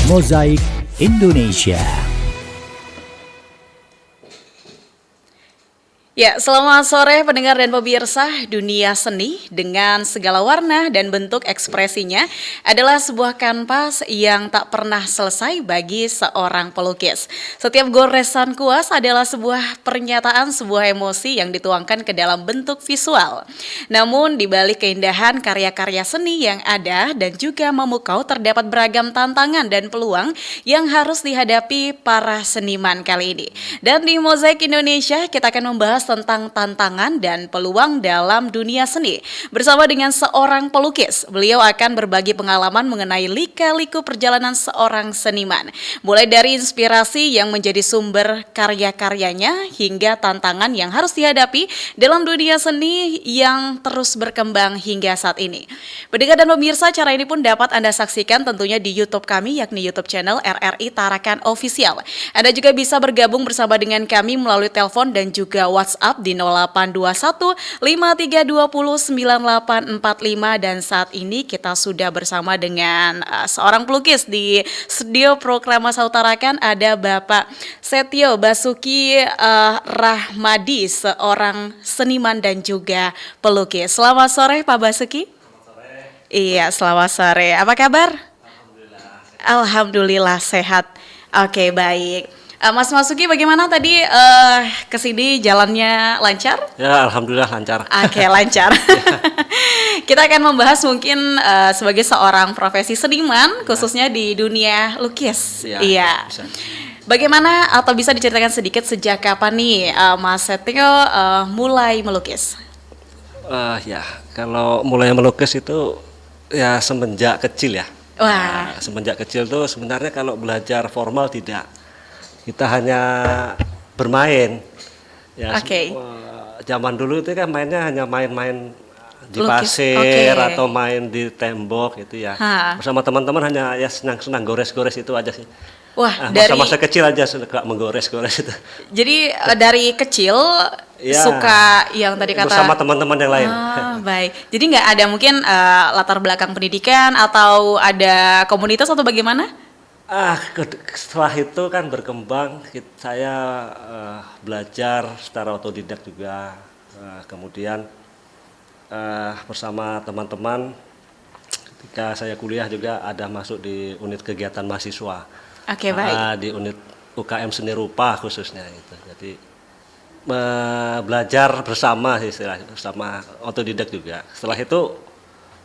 Mozaik Indonesia. Ya, selamat sore pendengar dan pemirsa. Dunia seni dengan segala warna dan bentuk ekspresinya adalah sebuah kanvas yang tak pernah selesai bagi seorang pelukis. Setiap goresan kuas adalah sebuah pernyataan, sebuah emosi yang dituangkan ke dalam bentuk visual. Namun di balik keindahan karya-karya seni yang ada dan juga memukau terdapat beragam tantangan dan peluang yang harus dihadapi para seniman kali ini. Dan di Mozaik Indonesia kita akan membahas tentang tantangan dan peluang dalam dunia seni. Bersama dengan seorang pelukis, beliau akan berbagi pengalaman mengenai lika-liku perjalanan seorang seniman. Mulai dari inspirasi yang menjadi sumber karya-karyanya hingga tantangan yang harus dihadapi dalam dunia seni yang terus berkembang hingga saat ini. Pendengar dan pemirsa, acara ini pun dapat Anda saksikan tentunya di YouTube kami, yakni YouTube channel RRI Tarakan Official. Anda juga bisa bergabung bersama dengan kami melalui telepon dan juga WhatsApp di 0821 5320 9845, dan saat ini kita sudah bersama dengan seorang pelukis di studio Proklamasi Utarakan. Ada Bapak Setio Basuki Rahmadi, seorang seniman dan juga pelukis. Selamat sore Pak Basuki. Selamat sore. Iya, selamat sore. Apa kabar? Alhamdulillah sehat. Oke, baik. Mas Basuki, bagaimana tadi kesini jalannya lancar? Ya, alhamdulillah lancar. Oke, lancar. Kita akan membahas mungkin sebagai seorang profesi seniman, khususnya di dunia lukis. Ya, iya. bisa. Bagaimana atau bisa diceritakan sedikit sejak kapan nih Mas Setio mulai melukis? Ya, kalau mulai melukis itu ya semenjak kecil ya. Wah. Semenjak kecil tuh sebenarnya kalau belajar formal tidak. Kita hanya bermain. Ya, Oke. Zaman dulu itu kan mainnya hanya main-main di Lukis, pasir oke. atau main di tembok gitu ya. Ha. Bersama teman-teman hanya ya senang-senang gores-gores itu aja sih. Wah, Masa-masa kecil aja suka menggores-gores itu. jadi dari kecil Ya, suka yang tadi kata bersama teman-teman yang lain. baik. Jadi nggak ada mungkin latar belakang pendidikan atau ada komunitas atau bagaimana? Setelah itu kan berkembang, saya belajar secara otodidak juga, kemudian bersama teman-teman ketika saya kuliah juga ada masuk di unit kegiatan mahasiswa. Oke, baik. Di unit UKM Seni Rupa khususnya itu. Jadi belajar bersama istilahnya, bersama otodidak juga. Setelah itu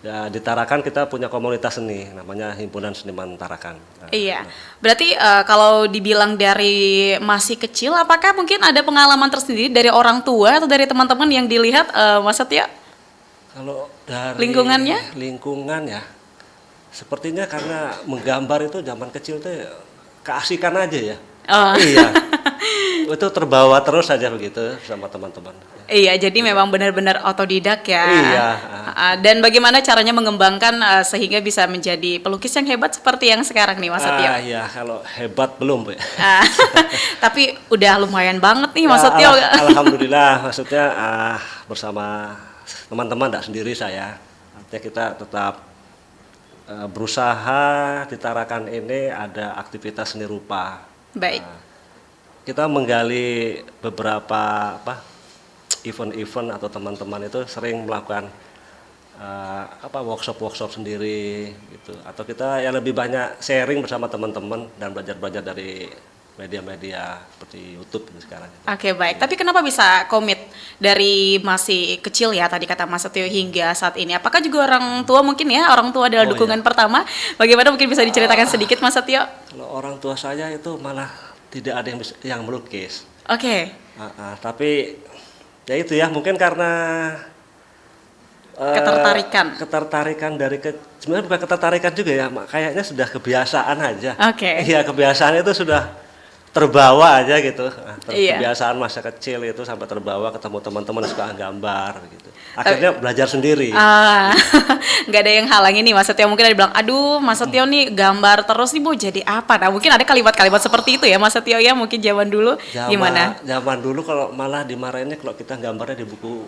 ya di Tarakan kita punya komunitas seni namanya Himpunan Seniman Tarakan. Iya. Berarti kalau dibilang dari masih kecil, apakah mungkin ada pengalaman tersendiri dari orang tua atau dari teman-teman yang dilihat Mas Setio? Kalau dari Lingkungannya? lingkungan ya, sepertinya karena menggambar itu zaman kecil tuh keasikan aja ya. Oh. Iya. Itu terbawa terus aja begitu sama teman-teman. Iya, jadi memang benar-benar otodidak ya. Iya. Dan bagaimana caranya mengembangkan sehingga bisa menjadi pelukis yang hebat seperti yang sekarang nih Mas Setio? Iya, kalau hebat belum, Bu. Tapi udah lumayan banget nih Mas Ya, Setio. alhamdulillah, maksudnya bersama teman-teman, tidak sendiri saya. Artinya kita tetap berusaha di Tarakan ini ada aktivitas seni rupa. Baik. Kita menggali beberapa event-event atau teman-teman itu sering melakukan workshop sendiri gitu, atau kita ya lebih banyak sharing bersama teman-teman dan belajar dari media-media seperti YouTube gitu sekarang. Oke, baik. Tapi kenapa bisa komit dari masih kecil ya tadi kata Mas Setio hingga saat ini? Apakah juga orang tua mungkin ya, orang tua adalah dukungan pertama? Bagaimana mungkin bisa diceritakan sedikit Mas Setio? Kalau orang tua saya itu malah tidak ada yang melukis. Oke. Tapi ya itu ya mungkin karena ketertarikan dari sebenarnya bukan ketertarikan juga ya, kayaknya sudah kebiasaan aja. Oke. Iya, kebiasaan itu sudah terbawa aja gitu. Iya. Kebiasaan masa kecil itu sampai terbawa ketemu teman-teman yang suka gambar gitu. Akhirnya belajar sendiri. Nggak ada yang halangin nih Mas Setio. Mungkin ada yang bilang, aduh Mas Setio nih gambar terus nih mau jadi apa? Nah mungkin ada kalimat-kalimat seperti itu ya Mas Setio ya, mungkin zaman dulu. Gimana? Zaman dulu kalau malah dimarahinnya kalau kita gambarnya di buku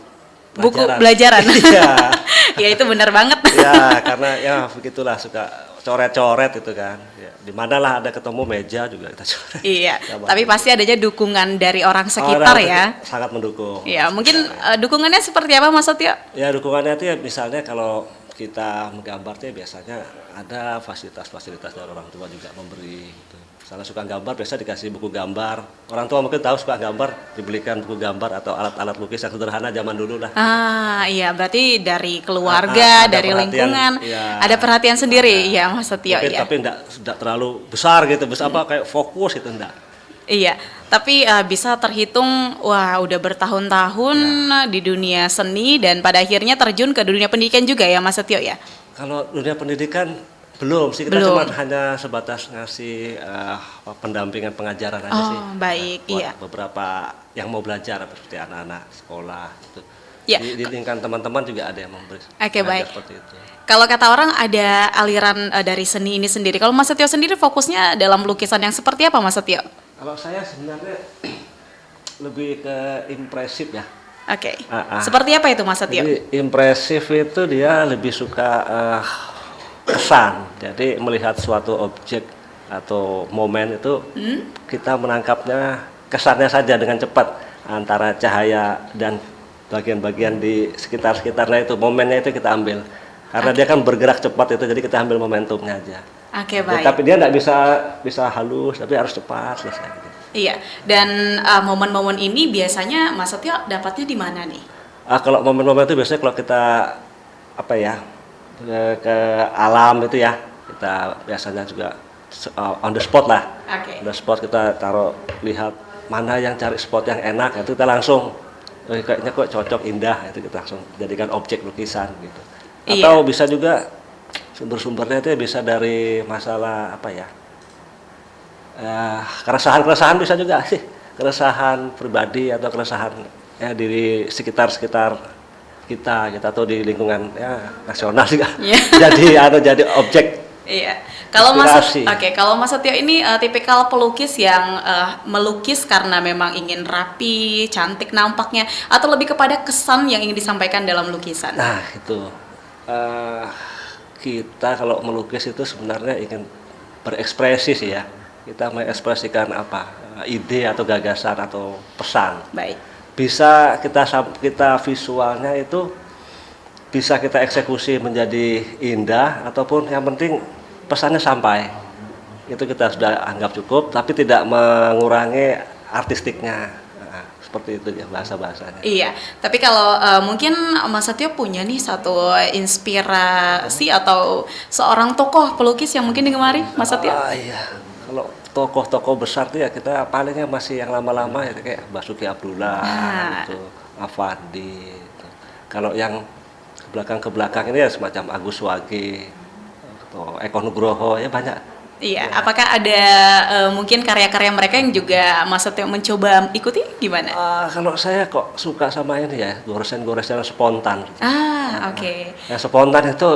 pelajaran. Iya. Ya itu benar banget. Ya karena ya begitulah suka coret-coret itu kan. Ya, di mana lah ada ketemu meja juga kita coret. Iya, Gambar. tapi pasti adanya dukungan dari orang sekitar Orang ya. sangat mendukung. Iya, mungkin dukungannya seperti apa Mas Setio? Ya dukungannya itu ya misalnya kalau kita menggambar tuh ya biasanya ada fasilitas-fasilitas dari orang tua juga memberi gitu. Misalnya suka gambar biasa dikasih buku gambar. Orang tua mungkin tahu suka gambar, dibelikan buku gambar atau alat-alat lukis yang sederhana zaman dulu lah. Ah, iya berarti dari keluarga, Ada dari perhatian, lingkungan, iya. ada perhatian sendiri ya Mas Setio Mungkin, ya. tapi tidak terlalu besar gitu, besar apa kayak fokus itu enggak. Iya, tapi bisa terhitung wah udah bertahun-tahun di dunia seni dan pada akhirnya terjun ke dunia pendidikan juga ya Mas Setio ya. Kalau dunia pendidikan belum sih, kita Belum. cuma hanya sebatas ngasih pendampingan pengajaran aja sih. Oh, baik, Buat iya. beberapa yang mau belajar seperti anak-anak sekolah gitu. Iya. Di lingkungan teman-teman juga ada yang memberi. Oke, mengajar baik. Seperti itu. Kalau kata orang ada aliran dari seni ini sendiri. Kalau Mas Setio sendiri fokusnya dalam lukisan yang seperti apa Mas Setio? Kalau saya sebenarnya lebih ke impresif ya. Oke. Ah. Seperti apa itu Mas Setio? Jadi impresif itu dia lebih suka kesan. Jadi melihat suatu objek atau momen itu kita menangkapnya kesannya saja dengan cepat antara cahaya dan bagian-bagian di sekitar-sekitarnya itu momennya itu kita ambil. Karena dia kan bergerak cepat itu jadi kita ambil momentumnya aja. Oke, Ya, baik. tapi dia nggak bisa halus, tapi harus cepat selesai. Gitu. Iya. Dan momen-momen ini biasanya Mas Setio dapatnya di mana nih? Kalau momen-momen itu biasanya kalau kita apa ya ke alam itu ya kita biasanya juga on the spot lah. Oke. On the spot kita taruh lihat mana yang cari spot yang enak itu kita langsung kayaknya kok cocok indah itu kita langsung jadikan objek lukisan gitu. Iya. Atau bisa juga sumber-sumbernya itu bisa dari masalah apa ya keresahan bisa juga sih, keresahan pribadi atau keresahan ya di sekitar kita atau di lingkungan ya nasional juga. Iya. jadi objek. Iya. Kalau Mas Inspirasi. Kalau Mas Setio ini tipikal pelukis yang melukis karena memang ingin rapi, cantik nampaknya atau lebih kepada kesan yang ingin disampaikan dalam lukisan. Nah, itu kita kalau melukis itu sebenarnya ingin berekspresi sih ya. Kita mengekspresikan apa? Ide atau gagasan atau pesan. Baik. Bisa kita visualnya itu bisa kita eksekusi menjadi indah ataupun yang penting pesannya sampai. Itu kita sudah anggap cukup tapi tidak mengurangi artistiknya. Nah, seperti itu ya bahasa-bahasanya. Iya, tapi kalau mungkin Mas Setio punya nih satu inspirasi atau seorang tokoh pelukis yang mungkin digemari Mas Setio? Iya. Kalau tokoh-tokoh besar tuh ya kita palingnya masih yang lama-lama ya kayak Basuki Abdullah, gitu, Afandi. Gitu. Kalau yang ke belakang ini ya semacam Agus Wage atau Eko Nugroho ya banyak. Iya, apakah ada mungkin karya-karya mereka yang juga Mas Setio mencoba ikuti gimana? Kalau saya kok suka sama ini ya goresan-goresan spontan. Oke. Yang spontan itu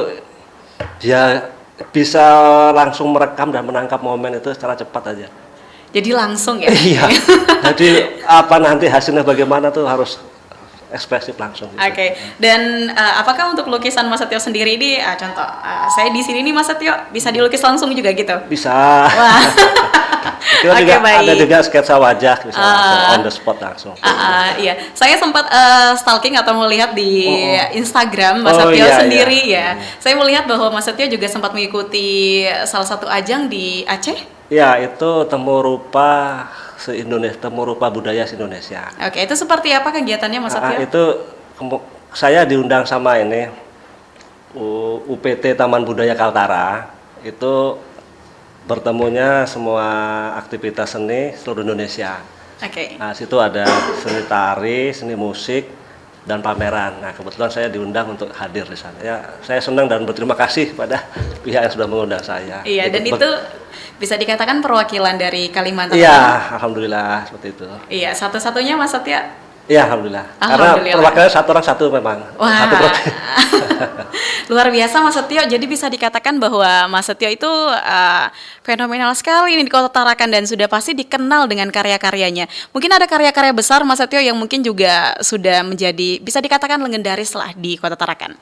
dia bisa langsung merekam dan menangkap momen itu secara cepat aja. Jadi langsung ya? Iya. Jadi apa nanti hasilnya bagaimana tuh harus ekspresif langsung. Gitu. Oke. Dan apakah untuk lukisan Mas Setio sendiri ini, contoh, saya di sini nih Mas Setio bisa dilukis langsung juga gitu? Bisa. Wah. Kita Oke, juga baik. ada juga sketsa wajah bisa langsung on the spot langsung. Iya, saya sempat stalking atau melihat di Instagram Mas Oh, Setio iya, sendiri iya. ya. Saya melihat bahwa Mas Setio juga sempat mengikuti salah satu ajang di Aceh. Ya, itu temu rupa budaya se-Indonesia. Oke, itu seperti apa kegiatannya Mas Setio? Itu saya diundang sama ini UPT Taman Budaya Kaltara. Itu bertemunya semua aktivitas seni seluruh Indonesia. Oke. Nah, situ ada seni tari, seni musik, dan pameran. Nah, kebetulan saya diundang untuk hadir di sana. Ya, saya senang dan berterima kasih pada pihak yang sudah mengundang saya. Iya, dan itu bisa dikatakan perwakilan dari Kalimantan. Iya, alhamdulillah seperti itu. Iya, satu-satunya Mas Setio. Iya, alhamdulillah. Alhamdulillah. Karena perwakilan satu orang satu memang. Wah. Satu provinsi. Luar biasa Mas Setio. Jadi bisa dikatakan bahwa Mas Setio itu fenomenal sekali ini di Kota Tarakan dan sudah pasti dikenal dengan karya-karyanya. Mungkin ada karya-karya besar Mas Setio yang mungkin juga sudah menjadi bisa dikatakan legendaris lah di Kota Tarakan.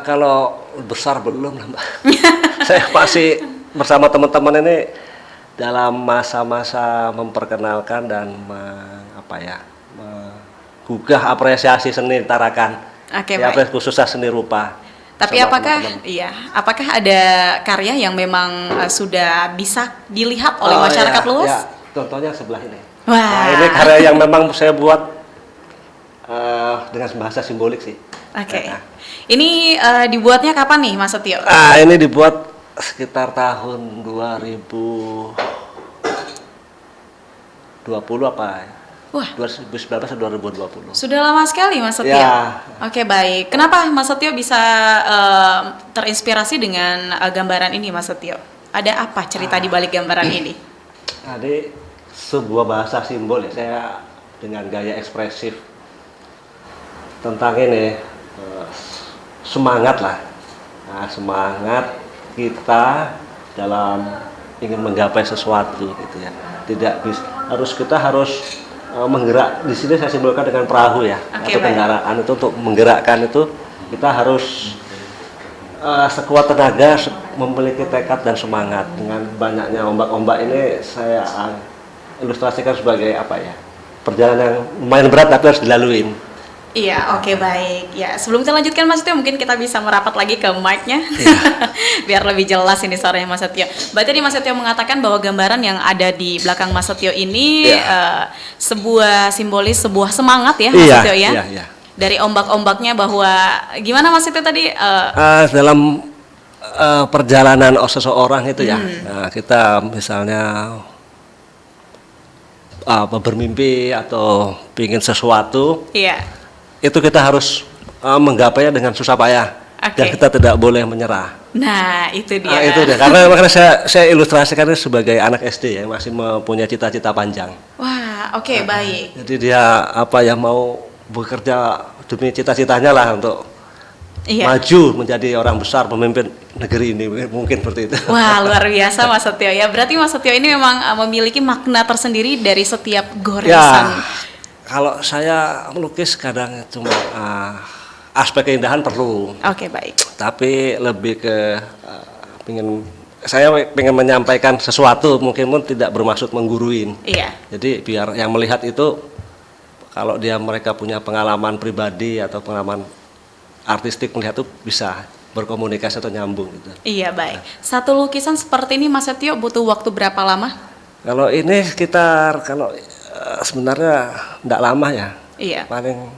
Kalau besar belum lah, Mbak. Saya masih bersama teman-teman ini dalam masa-masa memperkenalkan dan menggugah apresiasi seni Tarakan. Oke, Ya, baik. khususnya seni rupa. Tapi Sama apakah teman-teman. apakah ada karya yang memang sudah bisa dilihat oleh Oh, masyarakat ya, luas? ya. Contohnya sebelah ini. Wah. Nah, ini karya yang memang saya buat dengan bahasa simbolik sih. Oke. Nah, Ini dibuatnya kapan nih, Mas Setio? ini dibuat sekitar tahun 2020 apa ya? Wah, 2019 atau 2020. sudah lama sekali Mas Setio. Ya. Oke, baik. Kenapa Mas Setio bisa terinspirasi dengan gambaran ini, Mas Setio? Ada apa cerita di balik gambaran ini? Jadi sebuah bahasa simbol ya, saya dengan gaya ekspresif tentang ini semangat lah. Nah, semangat kita dalam ingin menggapai sesuatu gitu ya. Kita harus menggerak. Di sini saya simbolkan dengan perahu ya, Oke, atau baik. kendaraan itu untuk menggerakkan itu kita harus sekuat tenaga, memiliki tekad dan semangat. Dengan banyaknya ombak-ombak ini saya ilustrasikan sebagai apa ya? Perjalanan yang lumayan berat tapi harus dilaluin. Iya, oke, baik. Ya, sebelum kita lanjutkan Mas Setio, mungkin kita bisa merapat lagi ke mic-nya. Biar lebih jelas ini suaranya Mas Setio. Berarti tadi Mas Setio mengatakan bahwa gambaran yang ada di belakang Mas Setio ini sebuah simbolis, sebuah semangat ya Mas Setio ya. Iya, iya. Dari ombak-ombaknya bahwa gimana Mas Setio tadi? Dalam perjalanan seseorang itu ya, nah, kita misalnya bermimpi atau ingin sesuatu, Iya. itu kita harus menggapainya dengan susah payah. Oke. Dan kita tidak boleh menyerah. Nah, itu dia. Nah, itu dia. Karena makanya saya ilustrasikan itu sebagai anak SD ya, masih mempunyai cita-cita panjang. Wah, oke, baik. Jadi dia mau bekerja demi cita-citanya lah untuk Iya. maju menjadi orang besar, pemimpin negeri ini, mungkin seperti itu. Wah, luar biasa Mas Setio ya. Berarti Mas Setio ini memang memiliki makna tersendiri dari setiap goresan. Ya, kalau saya melukis kadang cuma aspek keindahan perlu, Oke, baik. tapi lebih ke saya pengen menyampaikan sesuatu, mungkin pun tidak bermaksud mengguruin. Iya. Jadi biar yang melihat itu, kalau mereka punya pengalaman pribadi atau pengalaman artistik melihat itu bisa berkomunikasi atau nyambung gitu. Iya, baik. Satu lukisan seperti ini Mas Setio butuh waktu berapa lama? Kalau ini sekitar sebenarnya tidak lama ya, Iya. paling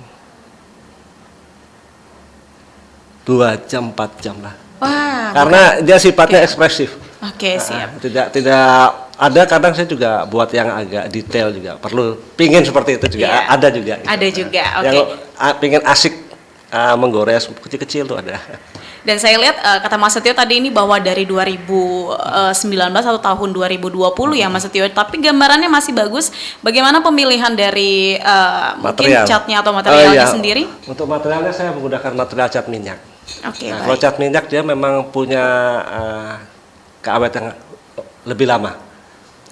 2 jam 4 jam lah. Wah. Karena dia sifatnya Oke. ekspresif. Oke, siap. Tidak ada, kadang saya juga buat yang agak detail juga perlu. Pingin seperti itu juga Iya. ada juga. Ada juga, oke. Yang pingin asik menggores kecil-kecil tuh ada. Dan saya lihat kata Mas Setio tadi ini bahwa dari 2019 atau tahun 2020 ya Mas Setio, tapi gambarannya masih bagus. Bagaimana pemilihan dari mungkin Material. catnya atau materialnya Iya. sendiri? Untuk materialnya saya menggunakan material cat minyak. Oke, Nah, kalau baik. cat minyak dia memang punya keawetan yang lebih lama.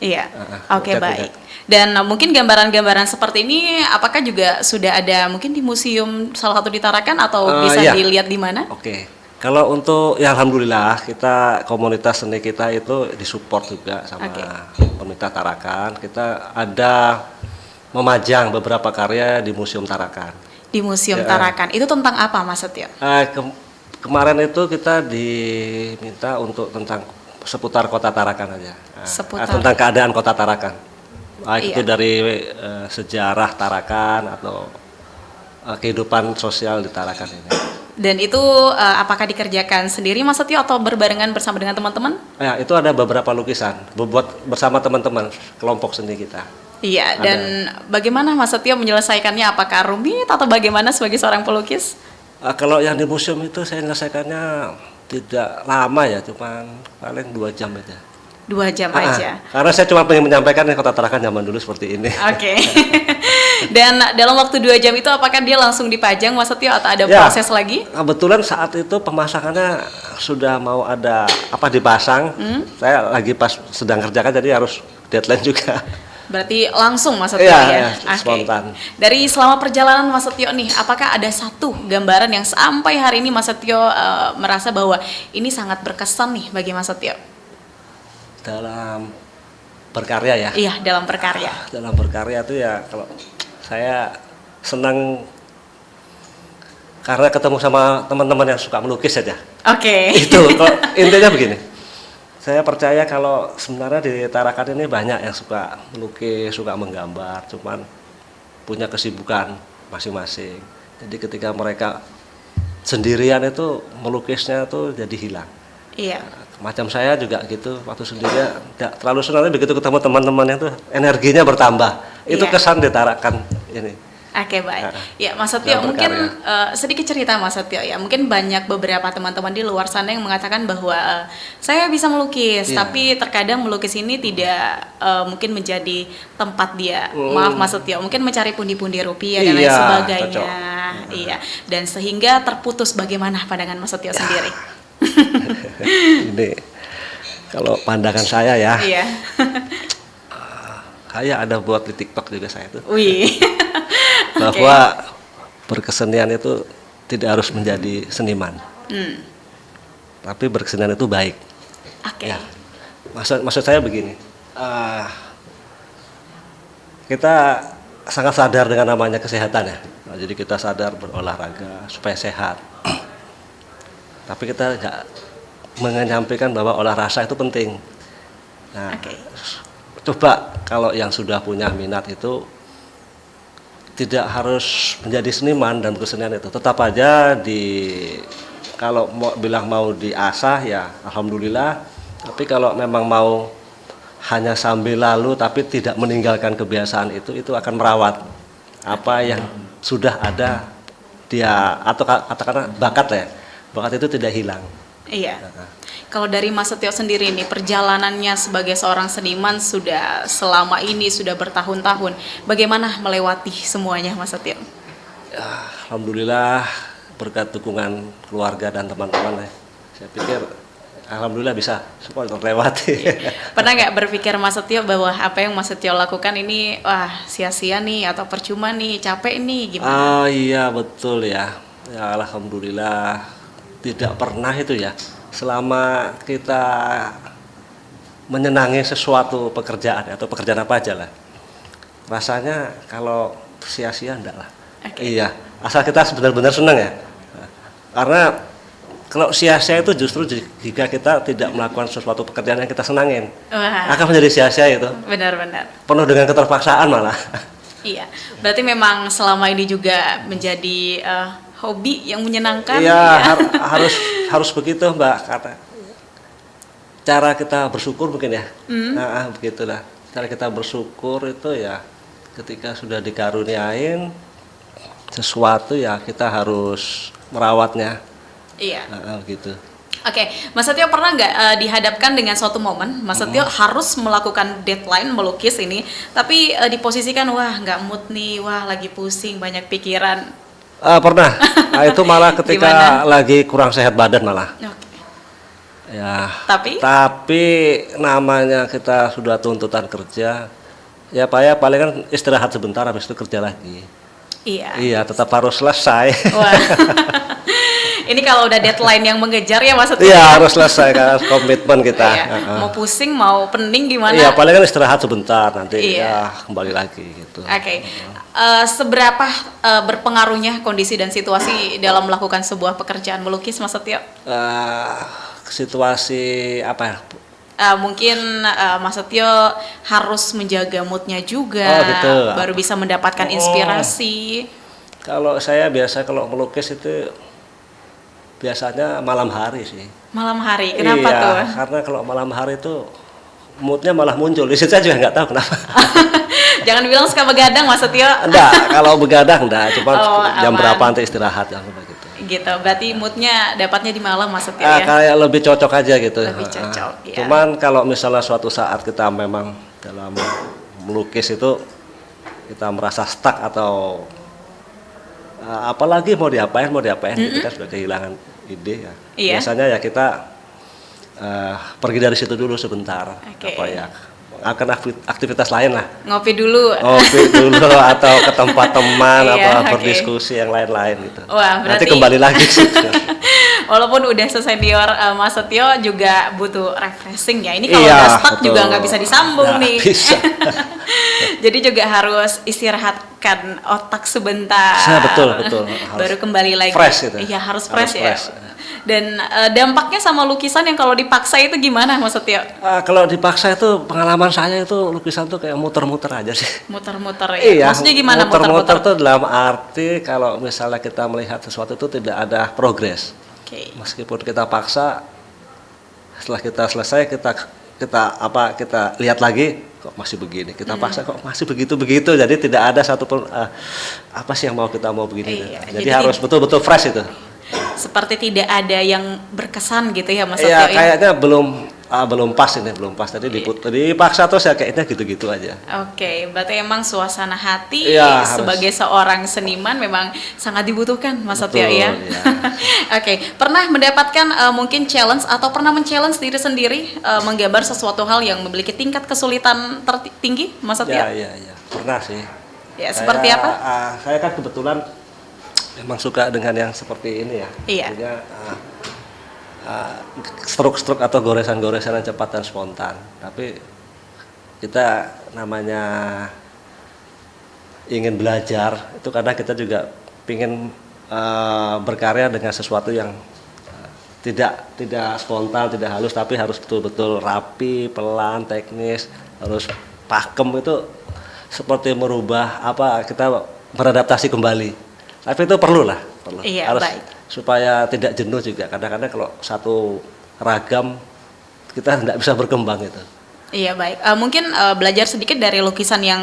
Iya. Oke, cat baik. minyak. Dan mungkin gambaran-gambaran seperti ini apakah juga sudah ada mungkin di museum salah satu di Tarakan atau bisa Iya. dilihat di mana? Oke. Kalau untuk ya alhamdulillah kita komunitas seni kita itu disupport juga sama Oke. pemerintah Tarakan. Kita ada memajang beberapa karya di Museum Tarakan. Di Museum Ya. Tarakan. Itu tentang apa Mas Setio? Kemarin itu kita diminta untuk tentang seputar kota Tarakan aja. Seputar. Tentang keadaan kota Tarakan. Baik itu Iya. dari sejarah Tarakan atau kehidupan sosial di Tarakan ini. Dan itu apakah dikerjakan sendiri Mas Setio atau berbarengan bersama dengan teman-teman? Ya, itu ada beberapa lukisan buat bersama teman-teman kelompok seni kita. Iya, dan bagaimana Mas Setio menyelesaikannya? Apakah rumit atau bagaimana sebagai seorang pelukis? Kalau yang di museum itu saya menyelesaikannya tidak lama ya, cuman paling 2 jam aja. 2 jam aja. Karena saya cuma pengen menyampaikan kota Tarakan zaman dulu seperti ini. Oke. Dan dalam waktu 2 jam itu apakah dia langsung dipajang Mas Setio atau ada Ya. proses lagi? Kebetulan saat itu pemasangannya sudah mau ada dipasang. Saya lagi pas sedang kerjakan jadi harus deadline juga. Berarti langsung Mas Setio Iya, ya? iya, Oke. spontan. Dari selama perjalanan Mas Setio nih, apakah ada satu gambaran yang sampai hari ini Mas Setio merasa bahwa ini sangat berkesan nih bagi Mas Setio? dalam berkarya ya. Iya, dalam berkarya. Dalam berkarya itu ya kalau saya senang karena ketemu sama teman-teman yang suka melukis saja. Oke. Itu kalau intinya begini. Saya percaya kalau sebenarnya di Tarakan ini banyak yang suka melukis, suka menggambar, cuman punya kesibukan masing-masing. Jadi ketika mereka sendirian itu melukisnya tuh jadi hilang. Iya. Macam saya juga gitu, waktu sendirian tidak terlalu senang, begitu ketemu teman-temannya tuh energinya bertambah. Itu Iya. kesan di Tarakan ini. Oke, baik. Nah, Ya, Mas Setio, dalam mungkin berkarya. sedikit cerita Mas Setio ya. Mungkin banyak beberapa teman-teman di luar sana yang mengatakan bahwa saya bisa melukis, Iya. tapi terkadang melukis ini tidak mungkin menjadi tempat dia. Maaf Mas Setio, mungkin mencari pundi-pundi rupiah dan lain Iya, sebagainya. cocok. Iya. Dan sehingga terputus bagaimana pandangan Mas Setio sendiri? Ini kalau pandangan saya ya, Iya. kayak ada buat di TikTok juga saya tuh, Wih. bahwa berkesenian itu tidak harus menjadi seniman, tapi berkesenian itu baik. Oke. Ya, maksud saya begini, kita sangat sadar dengan namanya kesehatan ya. Nah, jadi kita sadar berolahraga supaya sehat. Tapi kita nggak menyampaikan bahwa olah rasa itu penting. Nah, Oke. coba kalau yang sudah punya minat itu tidak harus menjadi seniman dan kesenian itu, tetap aja kalau mau bilang mau diasah ya alhamdulillah. Tapi kalau memang mau hanya sambil lalu tapi tidak meninggalkan kebiasaan itu akan merawat apa yang sudah ada dia, atau katakanlah bakat ya. Bakat itu tidak hilang. Iya. Kalau dari Mas Setio sendiri nih, perjalanannya sebagai seorang seniman sudah selama ini, sudah bertahun-tahun. Bagaimana melewati semuanya Mas Setio? Alhamdulillah berkat dukungan keluarga dan teman-teman ya. Saya pikir alhamdulillah bisa semua terlewati. Pernah nggak berpikir Mas Setio bahwa apa yang Mas Setio lakukan ini, wah sia-sia nih, atau percuma nih, capek nih, gimana? Iya betul ya. Ya alhamdulillah tidak pernah itu ya. Selama kita menyenangi sesuatu pekerjaan atau pekerjaan apa aja lah, rasanya kalau sia-sia enggak lah. Oke. Iya, asal kita benar-benar senang ya. Karena kalau sia-sia itu justru jika kita tidak melakukan sesuatu pekerjaan yang kita senangin, Wah, akan menjadi sia-sia itu. benar-benar. Penuh dengan keterpaksaan malah. Iya, berarti memang selama ini juga menjadi hobi yang menyenangkan. Iya, ya. harus begitu Mbak, kata. Cara kita bersyukur mungkin ya. Nah, begitulah. Cara kita bersyukur itu ya ketika sudah dikaruniain sesuatu ya kita harus merawatnya. Iya. Gitu. Oke, Mas Setio pernah nggak dihadapkan dengan suatu momen, Mas Setio harus melakukan deadline melukis ini, tapi diposisikan wah nggak mood nih, wah lagi pusing, banyak pikiran. Pernah. Nah, itu malah ketika Gimana? lagi kurang sehat badan malah. Oke. Ya. Tapi Namanya kita sudah tuntutan kerja. Ya Pak ya paling kan istirahat sebentar habis itu kerja lagi. iya. Iya, tetap harus selesai. Wah. Ini kalau udah deadline yang mengejar ya Mas Setio. Iya, harus selesai karena komitmen kita. Iya. Mau pusing, mau pening gimana? Iya, paling kan istirahat sebentar nanti Iya. ya kembali lagi gitu. Oke. Seberapa berpengaruhnya kondisi dan situasi dalam melakukan sebuah pekerjaan melukis, Mas Setio? Situasi apa ya? Mungkin Mas Setio harus menjaga moodnya juga, Oh, gitu. baru bisa mendapatkan inspirasi. Kalau saya biasa kalau melukis itu biasanya malam hari sih. Malam hari, kenapa Iya, tuh? karena kalau malam hari itu moodnya malah muncul. Di situ saya juga nggak tahu kenapa. Jangan bilang suka begadang, Mas Setio. Enggak, kalau begadang enggak, cuma Oh, jam aman. berapa nanti istirahat yang begitu. Gitu, berarti moodnya dapatnya di malam, Mas Setio ya? Kayak lebih cocok aja gitu. Lebih cocok, ya. Cuman kalau misalnya suatu saat kita memang dalam melukis itu kita merasa stuck atau apalagi mau diapain, kita sudah kehilangan ide ya. Iya. Biasanya ya kita pergi dari situ dulu sebentar. Oke. Apa ya? akan aktivitas lain lah. Ngopi dulu. Ngopi dulu atau ke tempat teman Iya, apa oke. berdiskusi yang lain-lain gitu. Wah, Nanti berarti- kembali lagi sih. Walaupun udah sesenior Mas Setio juga butuh refreshing ya. Ini kalau Iya, udah stuck betul. juga nggak bisa disambung Nggak nih. bisa. Jadi juga harus istirahatkan otak sebentar. Betul. Harus Baru kembali lagi. fresh gitu. Iya, harus Harus fresh ya. fresh. Dan dampaknya sama lukisan yang kalau dipaksa itu gimana Mas Setio? Kalau dipaksa itu pengalaman saya itu lukisan tuh kayak muter-muter aja sih. Muter-muter ya. Iya, Maksudnya gimana muter-muter muter-muter? tuh dalam arti kalau misalnya kita melihat sesuatu itu tidak ada progres. Oke. Meskipun kita paksa, setelah kita selesai kita lihat lagi kok masih begini. Kita paksa kok masih begitu. Jadi tidak ada satupun apa sih yang kita mau begini. Iya, Jadi jadi harus betul-betul fresh itu. Seperti tidak ada yang berkesan gitu ya Mas Iya, Setio ya? kayaknya belum pas ini, belum pas. Tadi dipaksa terus ya kayaknya gitu-gitu aja. Oke, berarti emang suasana hati Iya, harus. sebagai seorang seniman memang sangat dibutuhkan Mas Setio Betul, ya. iya. Oke, pernah mendapatkan mungkin challenge atau pernah men-challenge diri sendiri menggambar sesuatu hal yang memiliki tingkat kesulitan tertinggi Mas Setio? Iya. Pernah sih. Ya, seperti apa? Saya kan kebetulan memang suka dengan yang seperti ini ya. Iya. Artinya, struk-struk atau goresan-goresan yang cepat dan spontan. Tapi kita namanya ingin belajar itu karena kita juga ingin berkarya dengan sesuatu yang tidak spontan, tidak halus, tapi harus betul-betul rapi, pelan, teknis, harus pakem. Itu seperti merubah kita beradaptasi kembali. Tapi itu perlu. Iya, harus baik. supaya tidak jenuh juga. Kadang-kadang kalau satu ragam kita tidak bisa berkembang itu. Iya, baik. Mungkin belajar sedikit dari lukisan yang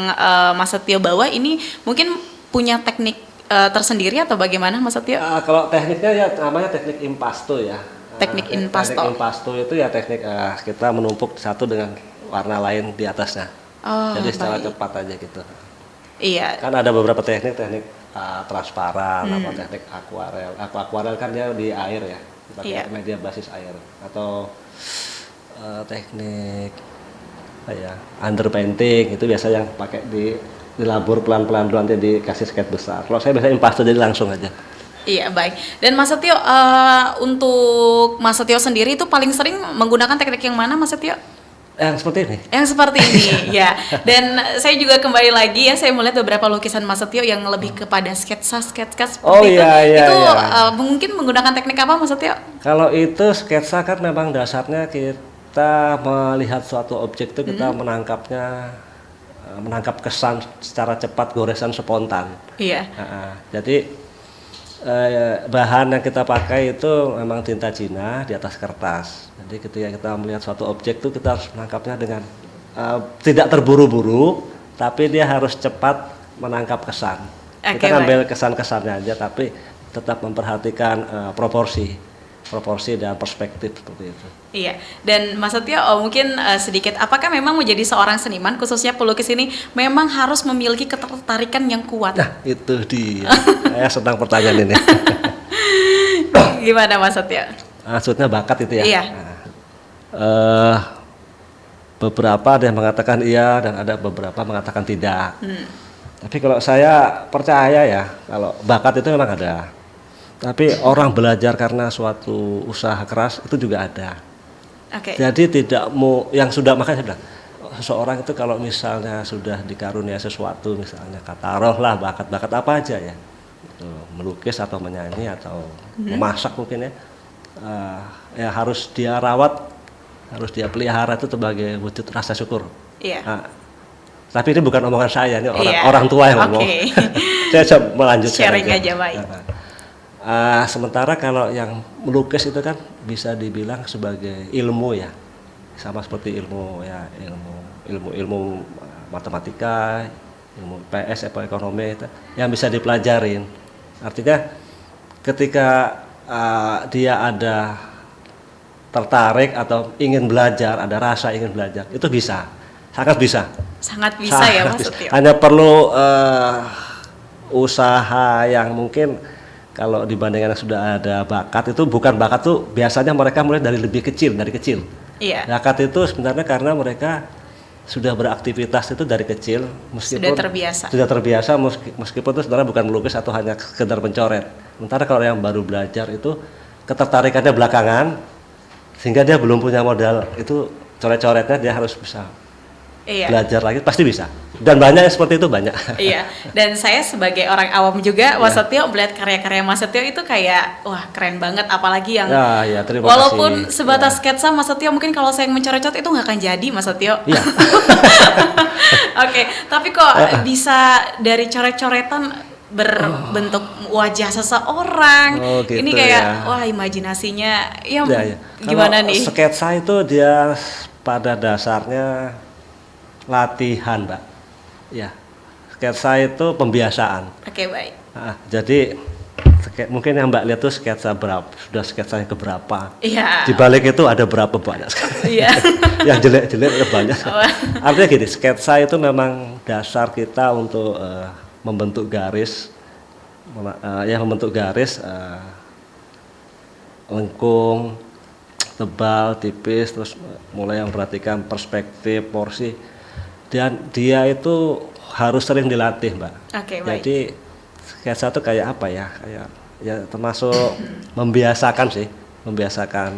Mas Setio bawa ini mungkin punya teknik tersendiri atau bagaimana Mas Setio? Kalau tekniknya ya namanya teknik impasto ya. Teknik impasto. Teknik impasto itu ya teknik kita menumpuk satu dengan warna lain di atasnya. Oh, Jadi secara baik. cepat aja gitu. Iya. Kan ada beberapa teknik transparan, apa teknik akuarel. Akuarel kan dia di air ya, pakai Iya. media basis air. Atau teknik underpainting itu biasa yang pakai dilabur pelan-pelan dulu nanti dikasih sketch besar. Kalau saya biasanya impasto jadi langsung aja. Iya, baik. Dan Mas Setio, untuk Mas Setio sendiri itu paling sering menggunakan teknik yang mana Mas Setio? Yang seperti ini. Yang seperti ini, ya. Dan saya juga kembali lagi ya, saya melihat beberapa lukisan Mas Setio yang lebih kepada sketsa seperti Oh, itu. iya. Itu mungkin menggunakan teknik apa Mas Setio? Kalau itu sketsa kan memang dasarnya kita melihat suatu objek itu kita menangkap kesan secara cepat, goresan spontan. Iya. Jadi bahan yang kita pakai itu memang tinta Cina di atas kertas. Jadi ketika kita melihat suatu objek itu kita harus menangkapnya dengan tidak terburu-buru, tapi dia harus cepat menangkap kesan. Oke, Kita ambil baik. kesan-kesannya aja, tapi tetap memperhatikan proporsi dan perspektif seperti itu. Iya. Dan Mas Setio mungkin sedikit, apakah memang menjadi seorang seniman khususnya pelukis ini memang harus memiliki ketertarikan yang kuat? Nah, itu dia. Saya senang pertanyaan ini. Gimana Mas Setio? Maksudnya bakat itu ya. Iya. Beberapa ada yang mengatakan iya dan ada beberapa mengatakan tidak. Tapi kalau saya percaya ya, kalau bakat itu memang ada. Tapi orang belajar karena suatu usaha keras itu juga ada. Oke. Jadi tidak mau yang sudah, makanya saya bilang seseorang itu kalau misalnya sudah dikarunia sesuatu, misalnya taruhlah bakat apa aja ya, melukis atau menyanyi atau memasak mungkin ya, ya harus dia rawat, harus dia pelihara itu sebagai wujud rasa syukur. Iya. Tapi ini bukan omongan saya, ini Iya. orang tua yang ngomong. Oke. Saya coba melanjutkan Sharing aja, baik. Sementara kalau yang melukis itu kan bisa dibilang sebagai ilmu ya, sama seperti ilmu matematika, ilmu PS atau ekonomi itu yang bisa dipelajarin. Artinya ketika dia ada tertarik atau ingin belajar, ada rasa ingin belajar, itu bisa, sangat bisa. Sangat bisa ya Mas Bisa. Setio. Hanya perlu usaha yang mungkin kalau dibandingkan yang sudah ada bakat, itu bukan bakat tuh biasanya mereka mulai dari kecil. Iya. Bakat itu sebenarnya karena mereka sudah beraktivitas itu dari kecil, meskipun sudah terbiasa meskipun itu sebenarnya bukan melukis atau hanya sekedar mencoret. Sementara kalau yang baru belajar itu ketertarikannya belakangan, sehingga dia belum punya modal itu coret-coretnya, dia harus bisa belajar lagi, pasti bisa. Dan banyak yang seperti itu, banyak. Iya, dan saya sebagai orang awam juga, Mas Setio melihat karya-karya Mas Setio itu kayak, wah keren banget, apalagi yang walaupun sebatas sketsa Mas Setio, mungkin kalau saya mencoret-coret itu nggak akan jadi, Mas Setio. Iya. Oke, tapi kok bisa dari coret-coretan berbentuk wajah seseorang, gitu, ini kayak wah imajinasinya gimana kalau nih? Sketsa itu dia pada dasarnya latihan, Mbak. Ya, sketsa itu pembiasaan. Oke, baik. Jadi mungkin yang Mbak lihat tuh sketsa berapa, sudah sketsanya keberapa. Iya. Di balik itu ada berapa banyak sekali. Iya. Yang jelek-jelek ada banyak. Artinya gini, sketsa itu memang dasar kita untuk membentuk garis, membentuk garis lengkung, tebal, tipis, terus mulai memperhatikan perspektif, porsi. Dan dia itu harus sering dilatih, Mbak. Oke, baik. Jadi sketsa itu kayak apa ya? Kayak ya termasuk membiasakan sih, membiasakan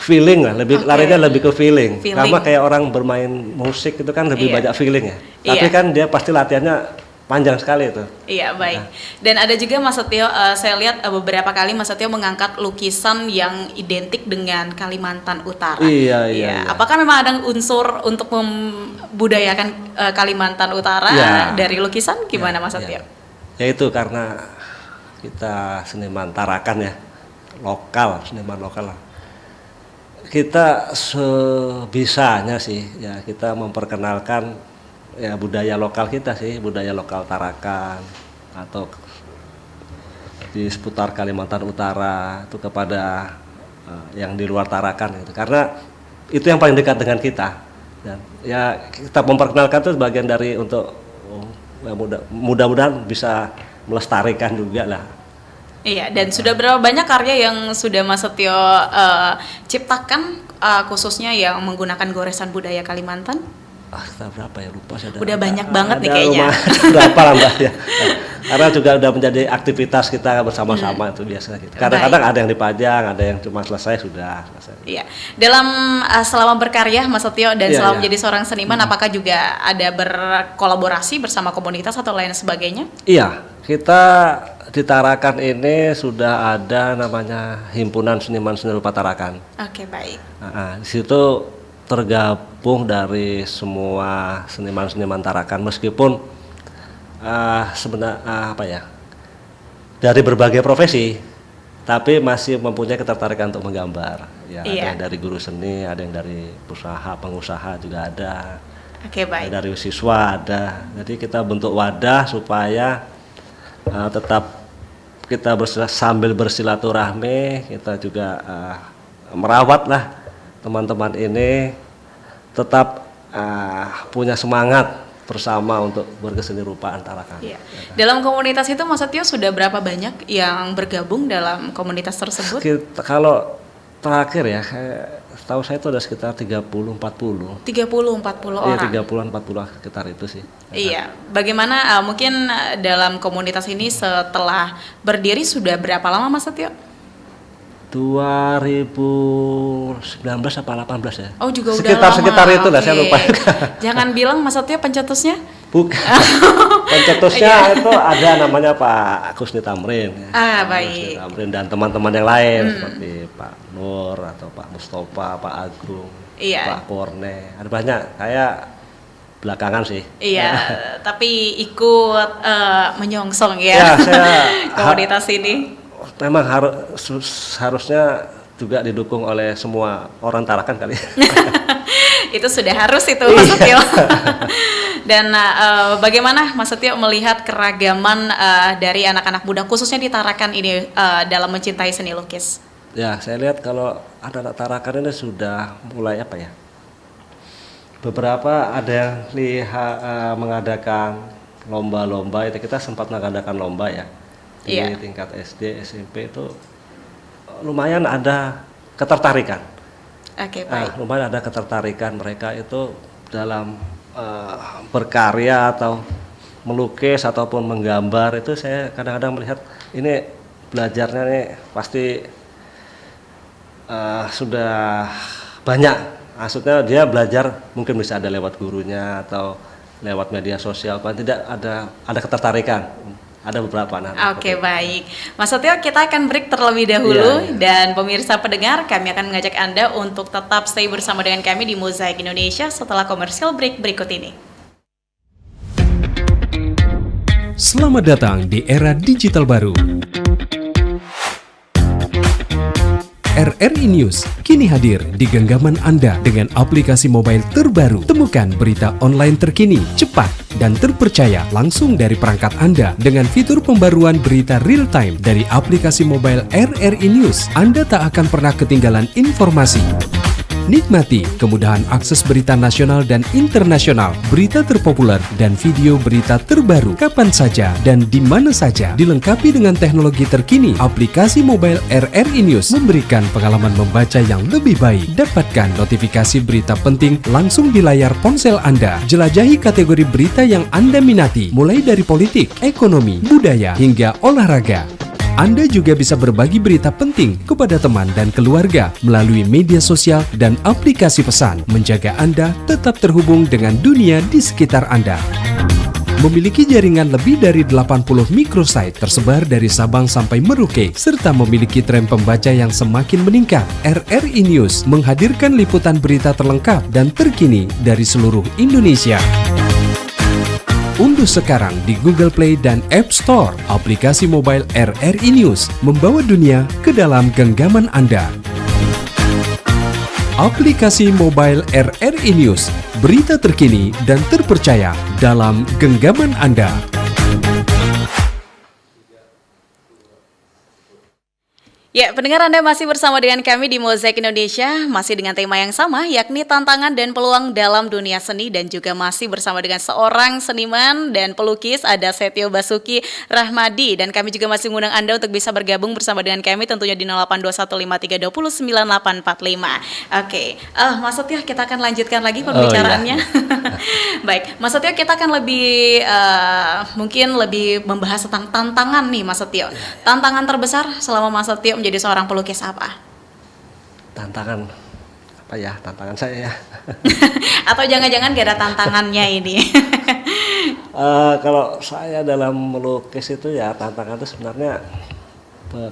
feeling lah, larinya lebih ke feeling. Karena kayak orang bermain musik itu kan lebih banyak feeling ya. Tapi kan dia pasti latihannya panjang sekali itu. Iya, baik. Dan ada juga Mas Setio, saya lihat beberapa kali Mas Setio mengangkat lukisan yang identik dengan Kalimantan Utara. Iya. Apakah memang ada unsur untuk membudayakan Kalimantan Utara dari lukisan? Gimana Mas Setio? Ya itu karena kita seniman Tarakan ya, seniman lokal lah. Kita sebisanya sih ya kita memperkenalkan ya budaya lokal kita sih, budaya lokal Tarakan atau di seputar Kalimantan Utara itu kepada yang di luar Tarakan gitu. Karena itu yang paling dekat dengan kita. Dan ya kita memperkenalkan itu bagian dari untuk mudah-mudahan bisa melestarikan juga lah. Iya, dan sudah berapa banyak karya yang sudah Mas Setio ciptakan khususnya yang menggunakan goresan budaya Kalimantan? Kita berapa ya, lupa saya. Udah banyak banget nih kayaknya. Berapa lah Mbak ya. Karena juga udah menjadi aktivitas kita bersama-sama itu biasa gitu. Kadang-kadang ada yang dipajang, ada yang cuma selesai. Iya. Dalam selama berkarya Mas Setio dan selama menjadi seorang seniman, apakah juga ada berkolaborasi bersama komunitas atau lain sebagainya? Iya, kita di Tarakan ini sudah ada namanya Himpunan Seniman Seni Rupa Tarakan. Oke, baik. Di situ tergabung dari semua seniman-seniman Tarakan, meskipun sebenarnya dari berbagai profesi, tapi masih mempunyai ketertarikan untuk menggambar. Ya, ada yang dari guru seni, ada yang dari pengusaha juga ada. Oke, baik. Dari siswa ada. Jadi kita bentuk wadah supaya tetap kita sambil bersilaturahmi, kita juga merawat lah teman-teman ini tetap punya semangat bersama untuk berkeseni rupaan Tarakan. Iya. Dalam komunitas itu Mas Setio sudah berapa banyak yang bergabung dalam komunitas tersebut? Kalau terakhir ya, tahu saya itu ada sekitar 30-40. 30-40 orang. Iya, 30-40 sekitar itu sih. Iya. Bagaimana mungkin dalam komunitas ini setelah berdiri sudah berapa lama Mas Setio? 2019 apa 18 ya? Oh, juga udah lama. Sekitar itu lah, saya lupa. Jangan bilang Mas Setio pencetusnya? Bukan. Pencetusnya itu ada namanya Pak Kusni Tamrin. Baik. Tamrin dan teman-teman yang lain seperti Pak Nur atau Pak Mustafa, Pak Agung, Pak Korne. Ada banyak. Saya belakangan sih. Iya, tapi ikut menyongsong ya, saya komunitas ini. Memang harusnya juga didukung oleh semua orang Tarakan kali. Itu sudah harus itu Mas Setio. Dan bagaimana Mas Setio melihat keragaman dari anak-anak muda khususnya di Tarakan ini dalam mencintai seni lukis? Ya, saya lihat kalau anak-anak Tarakan ini sudah mulai beberapa ada yang mengadakan lomba-lomba, itu kita sempat mengadakan lomba ya. Di tingkat SD, SMP itu lumayan ada ketertarikan. Oke, baik. Lumayan ada ketertarikan mereka itu dalam berkarya atau melukis ataupun menggambar itu saya kadang-kadang melihat ini belajarnya nih pasti sudah banyak. Maksudnya dia belajar mungkin bisa ada lewat gurunya atau lewat media sosial, paling tidak ada ketertarikan. Ada beberapa. Oke, baik. Mas Setio, kita akan break terlebih dahulu. Iya. Dan pemirsa pendengar, kami akan mengajak Anda untuk tetap stay bersama dengan kami di Mozaik Indonesia setelah commercial break berikut ini. Selamat datang di era digital baru. RRI News kini hadir di genggaman Anda dengan aplikasi mobile terbaru. Temukan berita online terkini, cepat, dan terpercaya langsung dari perangkat Anda dengan fitur pembaruan berita real time dari aplikasi mobile RRI News. Anda tak akan pernah ketinggalan informasi. Nikmati kemudahan akses berita nasional dan internasional, berita terpopuler, dan video berita terbaru kapan saja dan di mana saja. Dilengkapi dengan teknologi terkini, aplikasi mobile RRI News memberikan pengalaman membaca yang lebih baik. Dapatkan notifikasi berita penting langsung di layar ponsel Anda. Jelajahi kategori berita yang Anda minati, mulai dari politik, ekonomi, budaya, hingga olahraga. Anda juga bisa berbagi berita penting kepada teman dan keluarga melalui media sosial dan aplikasi pesan, menjaga Anda tetap terhubung dengan dunia di sekitar Anda. Memiliki jaringan lebih dari 80 microsite tersebar dari Sabang sampai Merauke, serta memiliki tren pembaca yang semakin meningkat. RRI News menghadirkan liputan berita terlengkap dan terkini dari seluruh Indonesia. Unduh sekarang di Google Play dan App Store aplikasi mobile RRI News, membawa dunia ke dalam genggaman Anda. Aplikasi mobile RRI News, berita terkini dan terpercaya dalam genggaman Anda. Ya, pendengar, Anda masih bersama dengan kami di Mozaik Indonesia, masih dengan tema yang sama, yakni tantangan dan peluang dalam dunia seni, dan juga masih bersama dengan seorang seniman dan pelukis, ada Setio Basuki Rahmadi, dan kami juga masih mengundang Anda untuk bisa bergabung bersama dengan kami tentunya di 082153209845. Oke, Mas Setio, kita akan lanjutkan lagi pembicaraannya. Baik, Mas Setio, kita akan lebih mungkin lebih membahas tentang tantangan nih, Mas Setio. Tantangan terbesar selama Mas Setio menjadi seorang pelukis apa? Tantangan apa ya? Tantangan saya ya. Atau jangan-jangan gak ada tantangannya ini? Kalau saya dalam melukis itu ya tantangan itu sebenarnya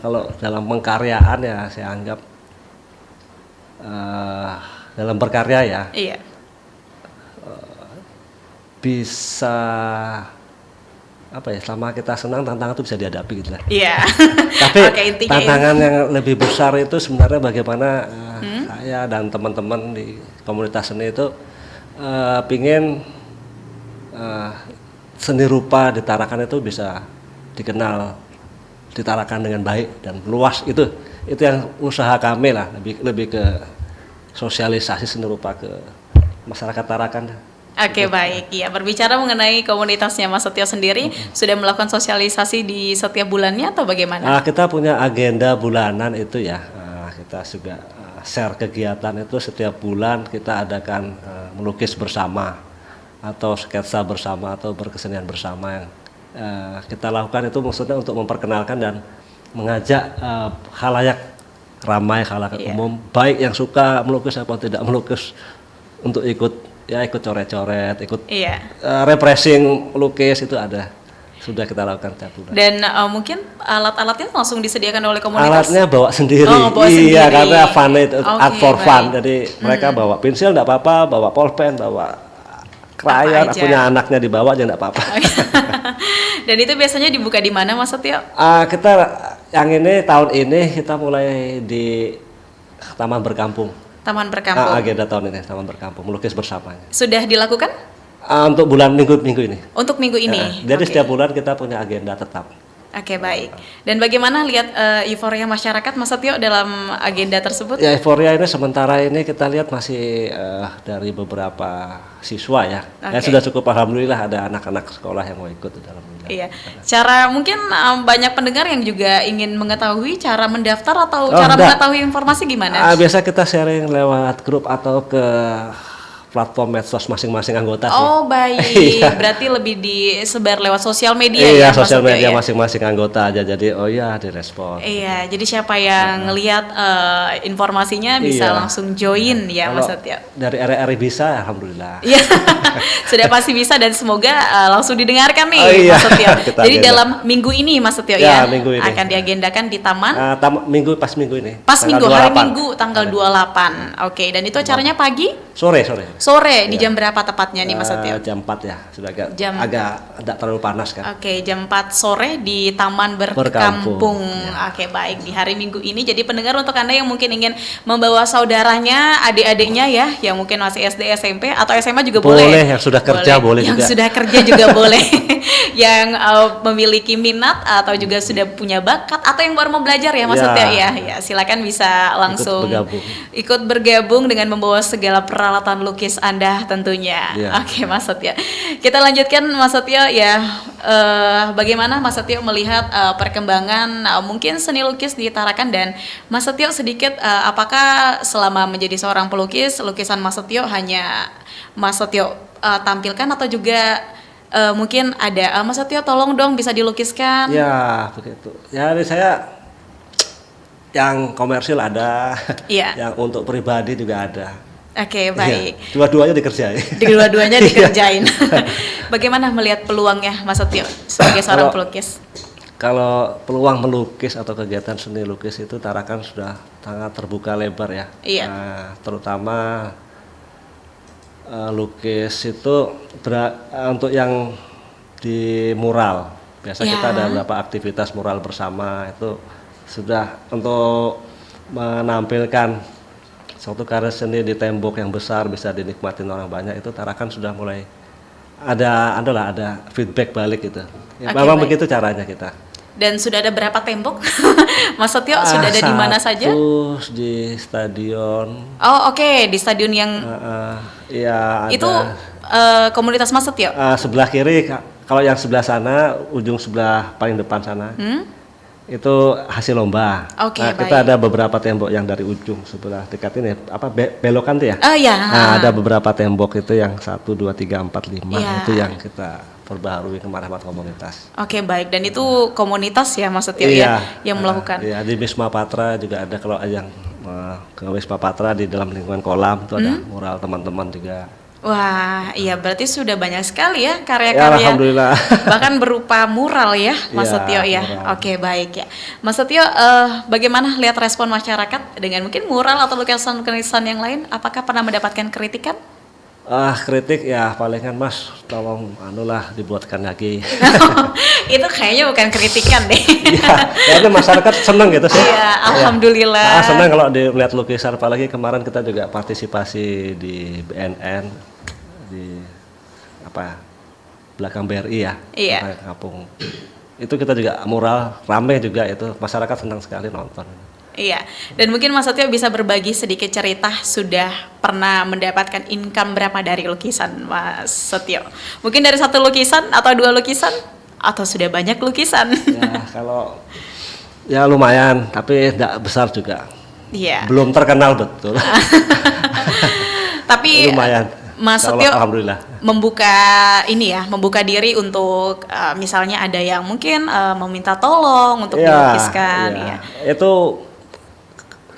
kalau dalam pengkaryaan ya saya anggap dalam berkarya ya. Iya. Bisa apa ya, selama kita senang tantangan itu bisa dihadapi gitu lah. Iya. Tapi Oke, tantangan yang lebih besar itu sebenarnya bagaimana saya dan teman-teman di komunitas seni itu pingin seni rupa di Tarakan itu bisa dikenal di Tarakan dengan baik dan luas. Itu yang usaha kami lah, lebih ke sosialisasi seni rupa ke masyarakat Tarakan. Oke, baik. Ya, berbicara mengenai komunitasnya Mas Setio sendiri, sudah melakukan sosialisasi di setiap bulannya atau bagaimana? Kita punya agenda bulanan itu ya. Kita juga share kegiatan itu setiap bulan kita adakan melukis bersama atau sketsa bersama atau berkesenian bersama yang kita lakukan itu maksudnya untuk memperkenalkan dan mengajak khalayak ramai, khalayak umum, baik yang suka melukis atau tidak melukis, untuk ikut coret-coret, ikut refreshing melukis, itu ada. Sudah kita lakukan tiap bulan. Dan mungkin alat-alatnya langsung disediakan oleh komunitas? Alatnya bawa sendiri. Bawa sendiri. Iya, karena fun itu, art for fun. Jadi mereka bawa pensil enggak apa-apa, bawa pulpen, bawa krayon, punya anaknya dibawa aja enggak apa-apa. Dan itu biasanya dibuka di mana, Mas Setio? Kita yang ini tahun ini kita mulai di Taman Berkampung. Taman Berkampung. Agenda tahun ini Taman Berkampung, melukis bersamanya. Sudah dilakukan? Untuk bulan minggu ini. Untuk minggu ini. Jadi setiap bulan kita punya agenda tetap. Oke, baik. Dan bagaimana lihat euforia masyarakat, Mas Setio, dalam agenda tersebut? Ya, euforia ini sementara ini kita lihat masih dari beberapa siswa ya. Ya sudah cukup, alhamdulillah ada anak-anak sekolah yang mau ikut dalam. Iya. Cara mungkin banyak pendengar yang juga ingin mengetahui cara mendaftar atau mengetahui informasi gimana? Biasa kita sharing lewat grup atau ke platform medsos masing-masing anggota sih. Oh baik, Iya. berarti lebih disebar lewat sosial media Iya, ya sosial maksudnya media ya? masing-masing anggota aja, jadi oh iya direspon. Iya, jadi siapa yang ngelihat informasinya bisa Iya. langsung join ya Kalau Mas Setio. dari RRI bisa, alhamdulillah. Iya, sudah pasti bisa dan semoga langsung didengarkan nih Oh iya, Mas Setio. kita Jadi agenda. dalam minggu ini Mas Setio Ya, ya, minggu ini. akan diagendakan di Taman Pas minggu ini. pas tanggal minggu, hari 28. Minggu tanggal 28. Oke, dan itu acaranya pagi? Sore. Sore, di Iya. jam berapa tepatnya nih Mas Setio? Jam 4 ya, sudah Jam- agak tidak terlalu panas kan. Oke, jam 4 sore di Taman Berkampung, Berkampung. ya. Oke, baik. Di hari Minggu ini, jadi pendengar untuk Anda yang mungkin ingin membawa saudaranya, adik-adiknya ya, yang mungkin masih SD, SMP, atau SMA juga boleh. Boleh, yang sudah kerja boleh Yang juga. sudah kerja juga boleh. Yang memiliki minat atau juga sudah punya bakat, atau yang baru mau belajar ya Mas Ya. Setio ya. Ya, silakan bisa langsung bergabung. ikut bergabung dengan membawa segala peralatan lukis Anda tentunya. Ya. Oke Mas Setio. Kita lanjutkan Mas Setio ya. Bagaimana Mas Setio melihat perkembangan mungkin seni lukis di Tarakan, dan Mas Setio sedikit apakah selama menjadi seorang pelukis, lukisan Mas Setio hanya Mas Setio tampilkan atau juga mungkin ada Mas Setio tolong dong bisa dilukiskan? Ya, begitu. Ya, ini saya yang komersil ada, Iya. yang untuk pribadi juga ada. Oke, baik. Iya, dua-duanya dikerjain. Dua-duanya dikerjain. Bagaimana melihat peluangnya Mas Setio sebagai seorang Kalau- pelukis? Kalau peluang melukis atau kegiatan seni lukis itu Tarakan sudah sangat terbuka lebar ya. Iya. Terutama lukis itu untuk yang di mural. Biasa Ya. kita ada beberapa aktivitas mural bersama, itu sudah untuk menampilkan suatu karya seni di tembok yang besar bisa dinikmatin orang banyak, itu Tarakan sudah mulai ada feedback balik gitu. Ya, Oke, memang baik. begitu caranya kita. Dan sudah ada berapa tembok? Mas Setio sudah ada di mana saja? Satu di stadion. Oh, oke, di stadion yang Iya, itu ada komunitas Mas Setio. sebelah kiri. Kalau yang sebelah sana, ujung sebelah paling depan sana, itu hasil lomba. Oke, Kita baik. ada beberapa tembok yang dari ujung sebelah dekat ini, belokan tuh ya. Oh ya. Ada beberapa tembok itu yang 1, 2, 3, 4, 5 Iya. itu yang kita perbaharui kemarin buat komunitas. Oke, baik. Dan itu komunitas ya Mas Setio ya yang melakukan. Iya, di Wisma Patra juga ada. Kalau yang ke Wisma Patra di dalam lingkungan kolam itu ada mural teman-teman juga. Wah, iya berarti sudah banyak sekali ya Ya, karya-karya. alhamdulillah. Bahkan berupa mural ya, Mas Iya, Setio ya. mural. Oke, baik ya. Mas Setio, bagaimana lihat respon masyarakat dengan mungkin mural atau lukisan-lukisan yang lain? Apakah pernah mendapatkan kritikan? Kritik ya palingan Mas, tolong anulah dibuatkan lagi. Itu kayaknya bukan kritikan deh. Iya, kayaknya masyarakat seneng gitu sih. Iya, alhamdulillah. Senang kalau melihat lukisan, apalagi kemarin kita juga partisipasi di BNN di belakang BRI ya. Iya. Belakang Kampung. Itu kita juga mural rame juga, itu masyarakat senang sekali nonton. Iya, dan mungkin Mas Setio bisa berbagi sedikit cerita sudah pernah mendapatkan income berapa dari lukisan Mas Setio? Mungkin dari satu lukisan atau dua lukisan? Atau sudah banyak lukisan? Ya kalau ya lumayan, tapi tidak besar juga. Iya. Belum terkenal betul. Tapi Lumayan. Mas Kalau Setio alhamdulillah. membuka diri untuk misalnya ada yang mungkin meminta tolong untuk Iya, dilukiskan. iya. Iya. Itu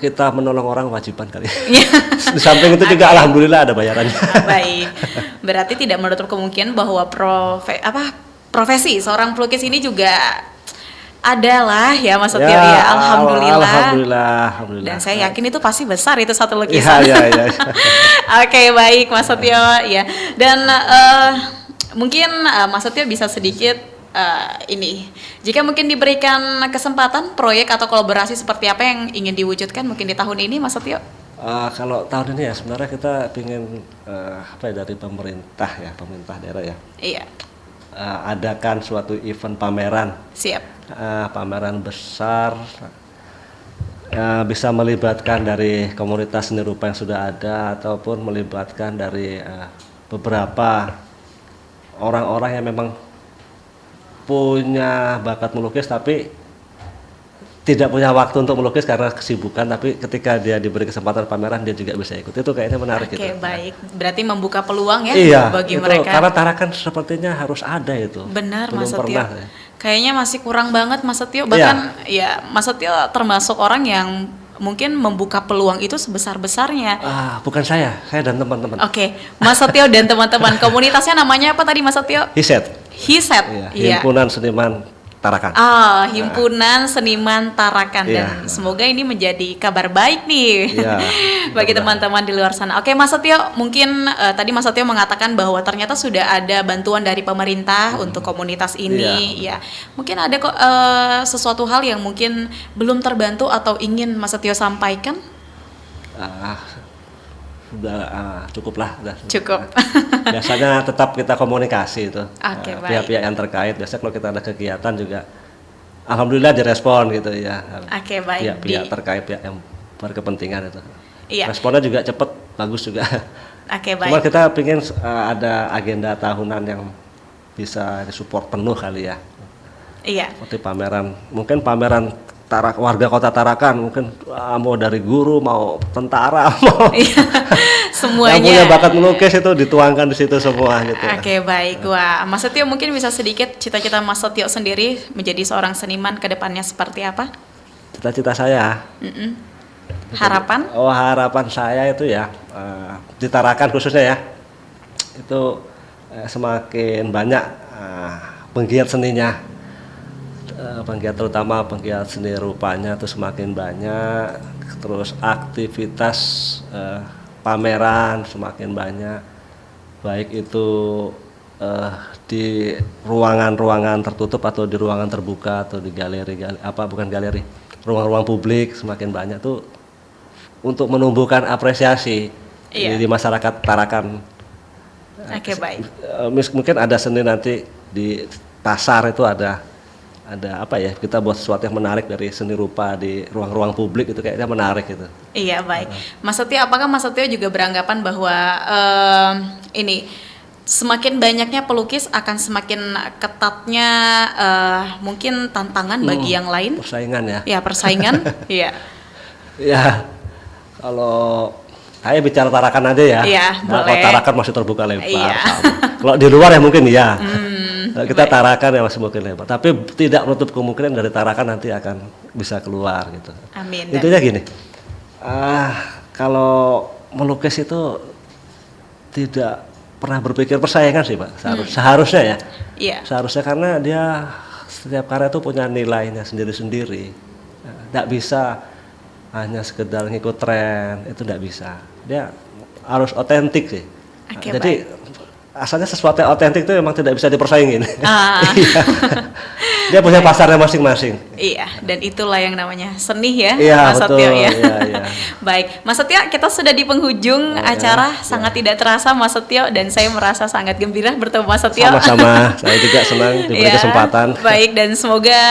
kita menolong orang wajiban kali. Iya. Di samping itu juga alhamdulillah ada bayarannya. Baik. Berarti tidak menutup kemungkinan bahwa profesi seorang pelukis ini juga adalah ya Mas Setio ya. Alhamdulillah. Dan saya yakin itu pasti besar itu satu lukisan. Iya. Oke, baik Mas Setio ya. Dan mungkin Mas Setio bisa sedikit ini, jika mungkin diberikan kesempatan proyek atau kolaborasi seperti apa yang ingin diwujudkan mungkin di tahun ini Mas Setio? Kalau tahun ini ya sebenarnya kita ingin dari pemerintah daerah ya. Iya. Adakan suatu event pameran. Siap. Pameran besar, bisa melibatkan dari komunitas seni rupa yang sudah ada ataupun melibatkan dari beberapa orang-orang yang memang punya bakat melukis tapi tidak punya waktu untuk melukis karena kesibukan, tapi ketika dia diberi kesempatan pameran dia juga bisa ikut. Itu kayaknya menarik gitu. Oke, baik. Berarti membuka peluang ya Iya, bagi itu, mereka. karena tarakan sepertinya harus ada itu. Benar, Belum Mas Setio. pernah, ya. Kayaknya masih kurang banget Mas Setio. Bahkan ya Mas Setio termasuk orang yang mungkin membuka peluang itu sebesar-besarnya. Bukan saya dan teman-teman. Oke, Mas Setio dan teman-teman. Komunitasnya namanya apa tadi Mas Setio? Hiset. Hiset. Iya. Himpunan Seniman Tarakan. Himpunan Seniman Tarakan, dan semoga ini menjadi kabar baik nih bagi teman-teman di luar sana. Oke, Mas Setio, mungkin tadi Mas Setio mengatakan bahwa ternyata sudah ada bantuan dari pemerintah untuk komunitas ini. Ya, mungkin ada kok sesuatu hal yang mungkin belum terbantu atau ingin Mas Setio sampaikan? Sudah cukuplah. Cukup. Biasanya tetap kita komunikasi itu. Oke, baik. Pihak-pihak yang terkait. Biasanya kalau kita ada kegiatan juga, alhamdulillah direspon gitu ya. Oke, baik. Pihak terkait, pihak yang berkepentingan itu. Iya. Responnya juga cepat, bagus juga. Oke, baik. Cuma kita ingin ada agenda tahunan yang bisa disupport penuh kali ya. Iya. Seperti pameran, mungkin pameran warga kota Tarakan, mungkin mau dari guru, mau tentara, mau semuanya. yang punya bakat melukis itu dituangkan di situ semua gitu. Oke, baik. Wah, Mas Setio mungkin bisa sedikit cita-cita Mas Setio sendiri menjadi seorang seniman ke depannya seperti apa? Cita-cita saya. Harapan? Harapan saya itu ya di Tarakan khususnya ya, itu semakin banyak penggiat seninya. Penggiat, terutama penggiat seni rupanya itu semakin banyak, terus aktivitas pameran semakin banyak, baik itu di ruangan-ruangan tertutup atau di ruangan terbuka atau di galeri, ruang-ruang publik semakin banyak tuh untuk menumbuhkan apresiasi di masyarakat Tarakan. Oke, baik. Mungkin ada seni nanti di pasar itu ada apa ya, kita buat sesuatu yang menarik dari seni rupa di ruang-ruang publik, itu kayaknya menarik gitu. Iya, baik. Mas Setio, apakah Mas Setio juga beranggapan bahwa ini semakin banyaknya pelukis akan semakin ketatnya mungkin tantangan bagi yang lain? Persaingan ya. Ya, persaingan. Iya. Ya, kalau saya bicara Tarakan aja ya. Iya, Kalau boleh. Tarakan masih terbuka lebar. Iya. Kalau di luar ya mungkin ya. Kita Tarakan ya masih mungkin lebar. Tapi tidak menutup kemungkinan dari Tarakan nanti akan bisa keluar gitu. Amin. Intinya gini, kalau melukis itu tidak pernah berpikir persaingan sih Pak. Seharusnya ya. Iya. Seharusnya, karena dia setiap karya itu punya nilainya sendiri-sendiri. Tidak bisa hanya sekedar ngikut tren, itu tidak bisa. Dia harus otentik sih. Oke, jadi asalnya sesuatu yang otentik itu memang tidak bisa dipersaingin. Iya. Dia punya pasarnya masing-masing. Iya, dan itulah yang namanya seni ya, Iya, Mas betul. Setio ya. Iya. Baik, Mas Setio, kita sudah di penghujung acara, sangat tidak terasa Mas Setio, dan saya merasa sangat gembira bertemu Mas Setio. Sama-sama, saya juga senang diberi kesempatan. Baik, dan semoga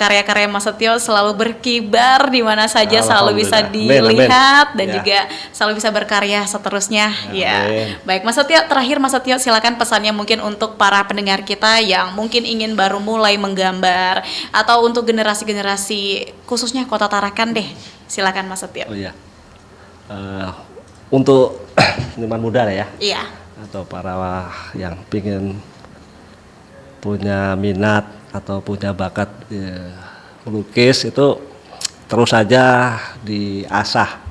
karya-karya Mas Setio selalu berkibar di mana saja, selalu bisa dilihat dan juga selalu bisa berkarya seterusnya. Ya. Baik, Mas Setio, terakhir Mas Setio, silakan pesannya mungkin untuk para pendengar kita yang mungkin ingin baru mulai menggambar atau untuk generasi-generasi khususnya Kota Tarakan deh. Silakan Mas Setio. Oh iya. Untuk seniman muda ya. Iya. Atau para yang ingin punya minat atau punya bakat melukis, itu terus saja diasah.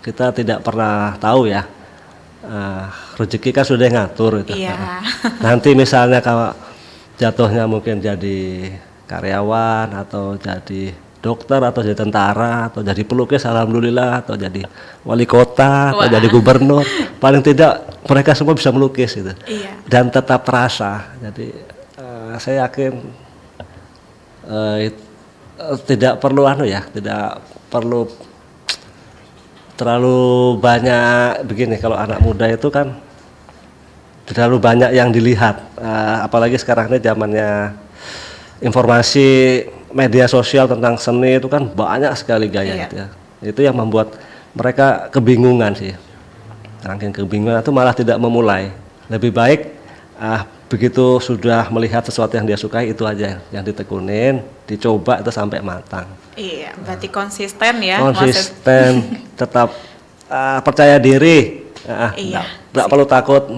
Kita tidak pernah tahu ya. Rezeki kan sudah ngatur itu. Iya. Nanti misalnya kalau jatuhnya mungkin jadi karyawan atau jadi dokter atau jadi tentara atau jadi pelukis, alhamdulillah, atau jadi wali kota atau jadi gubernur, paling tidak mereka semua bisa melukis gitu. Iya. Dan tetap terasa. Jadi saya yakin tidak perlu tidak perlu terlalu banyak begini. Kalau anak muda itu kan terlalu banyak yang dilihat, apalagi sekarang ini zamannya informasi media sosial tentang seni itu kan banyak sekali gaya gitu ya. Itu yang membuat mereka kebingungan sih. Saking kebingungan itu malah tidak memulai. Lebih baik begitu sudah melihat sesuatu yang dia sukai itu aja yang ditekunin, dicoba itu sampai matang. Iya, berarti konsisten ya. Konsisten, tetap percaya diri. Iya. Nggak perlu takut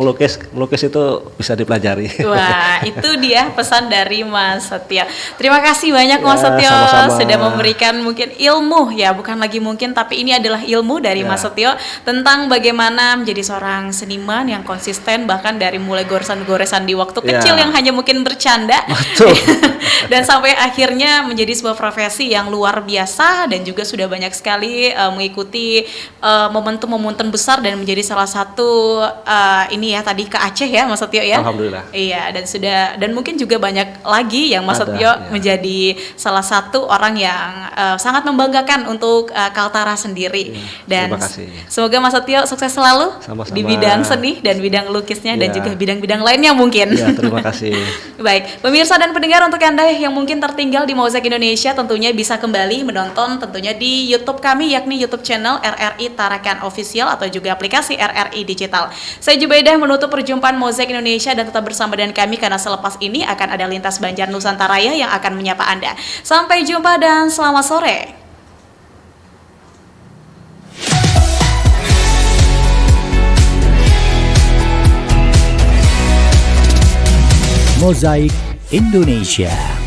melukis itu bisa dipelajari. Wah, itu dia pesan dari Mas Setio. Terima kasih banyak Mas Ya, Setio sama-sama. sudah memberikan mungkin ilmu ya, bukan lagi mungkin tapi ini adalah ilmu dari Ya. Mas Setio tentang bagaimana menjadi seorang seniman yang konsisten bahkan dari mulai goresan-goresan di waktu Ya. kecil yang hanya mungkin bercanda. Betul. Dan sampai akhirnya menjadi sebuah profesi yang luar biasa dan juga sudah banyak sekali mengikuti momentum-momentum besar dan menjadi salah satu ini ya tadi ke Aceh ya Mas Setio ya. Alhamdulillah. Iya, dan mungkin juga banyak lagi yang Mas Ada, Setio ya. menjadi salah satu orang yang sangat membanggakan untuk Kaltara sendiri. Ya, Dan terima kasih. semoga Mas Setio sukses selalu Sama-sama. di bidang seni dan bidang lukisnya dan Ya. juga bidang-bidang lainnya mungkin. Ya, terima kasih. Baik, pemirsa dan pendengar untuk Anda yang mungkin tertinggal di Mozaik Indonesia tentunya bisa kembali menonton tentunya di YouTube kami yakni YouTube channel RRI Tarakan Official atau juga aplikasi RRI Digital. Saya Jubaidah menutup perjumpaan Mozaik Indonesia dan tetap bersama dengan kami karena selepas ini akan ada Lintas Banjar Nusantara yang akan menyapa Anda. Sampai jumpa dan selamat sore. Mozaik Indonesia.